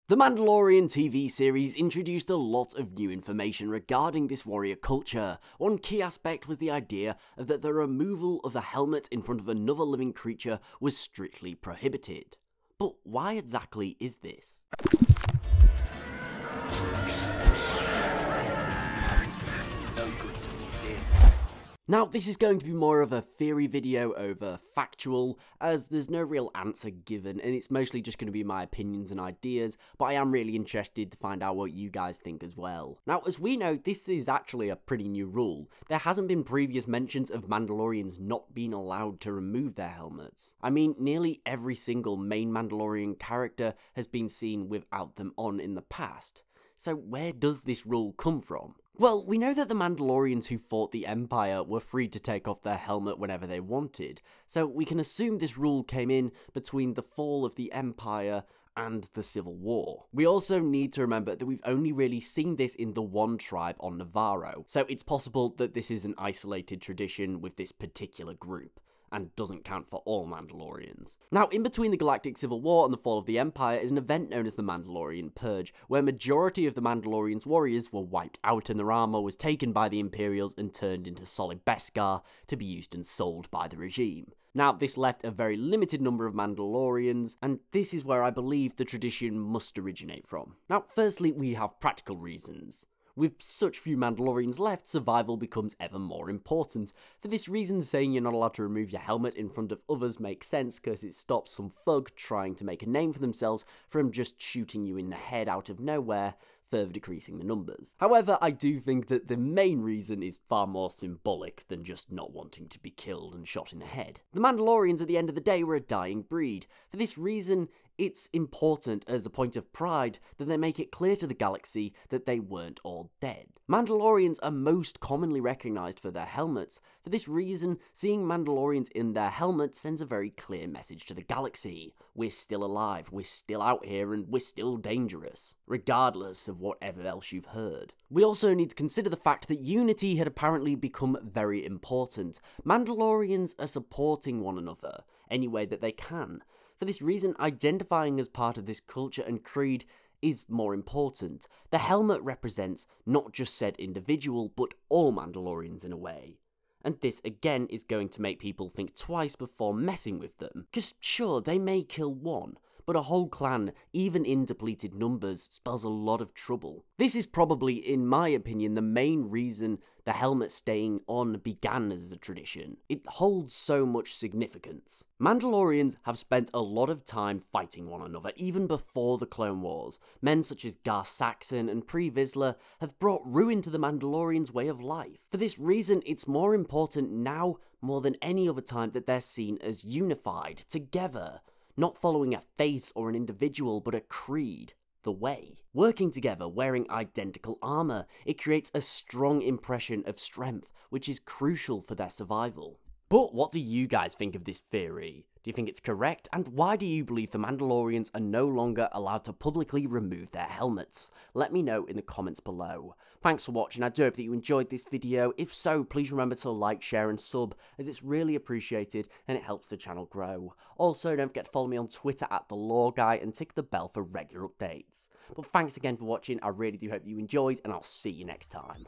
The Mandalorian TV series introduced a lot of new information regarding this warrior culture. One key aspect was the idea that the removal of a helmet in front of another living creature was strictly prohibited. But why exactly is this? Now, this is going to be more of a theory video over factual, as there's no real answer given, and it's mostly just going to be my opinions and ideas, but I am really interested to find out what you guys think as well. Now, as we know, this is actually a pretty new rule. There hasn't been previous mentions of Mandalorians not being allowed to remove their helmets. I mean, nearly every single main Mandalorian character has been seen without them on in the past. So where does this rule come from? Well, we know that the Mandalorians who fought the Empire were free to take off their helmet whenever they wanted, so we can assume this rule came in between the fall of the Empire and the Civil War. We also need to remember that we've only really seen this in the one tribe on Navarro, so it's possible that this is an isolated tradition with this particular group, and doesn't count for all Mandalorians. Now, in between the Galactic Civil War and the fall of the Empire is an event known as the Mandalorian Purge, where majority of the Mandalorians' warriors were wiped out and their armor was taken by the Imperials and turned into solid Beskar to be used and sold by the regime. Now, this left a very limited number of Mandalorians, and this is where I believe the tradition must originate from. Now, firstly, we have practical reasons. With such few Mandalorians left, survival becomes ever more important. For this reason, saying you're not allowed to remove your helmet in front of others makes sense, because it stops some thug trying to make a name for themselves from just shooting you in the head out of nowhere, further decreasing the numbers. However, I do think that the main reason is far more symbolic than just not wanting to be killed and shot in the head. The Mandalorians at the end of the day were a dying breed. For this reason, it's important as a point of pride that they make it clear to the galaxy that they weren't all dead. Mandalorians are most commonly recognized for their helmets. For this reason, seeing Mandalorians in their helmets sends a very clear message to the galaxy. We're still alive, we're still out here, and we're still dangerous, regardless of whatever else you've heard. We also need to consider the fact that unity had apparently become very important. Mandalorians are supporting one another any way that they can. For this reason, identifying as part of this culture and creed is more important. The helmet represents not just said individual, but all Mandalorians in a way. And this again is going to make people think twice before messing with them. Because sure, they may kill one, but a whole clan, even in depleted numbers, spells a lot of trouble. This is probably, in my opinion, the main reason the helmet staying on began as a tradition. It holds so much significance. Mandalorians have spent a lot of time fighting one another, even before the Clone Wars. Men such as Gar Saxon and Pre Vizsla have brought ruin to the Mandalorians' way of life. For this reason, it's more important now, more than any other time, that they're seen as unified, together. Not following a faith or an individual, but a creed. The way. Working together, wearing identical armor, it creates a strong impression of strength, which is crucial for their survival. But what do you guys think of this theory? Do you think it's correct? And why do you believe the Mandalorians are no longer allowed to publicly remove their helmets? Let me know in the comments below. Thanks for watching. I do hope that you enjoyed this video. If so, please remember to like, share and sub, as it's really appreciated and it helps the channel grow. Also, don't forget to follow me on Twitter at @TheLawGuy and tick the bell for regular updates. But thanks again for watching. I really do hope you enjoyed, and I'll see you next time.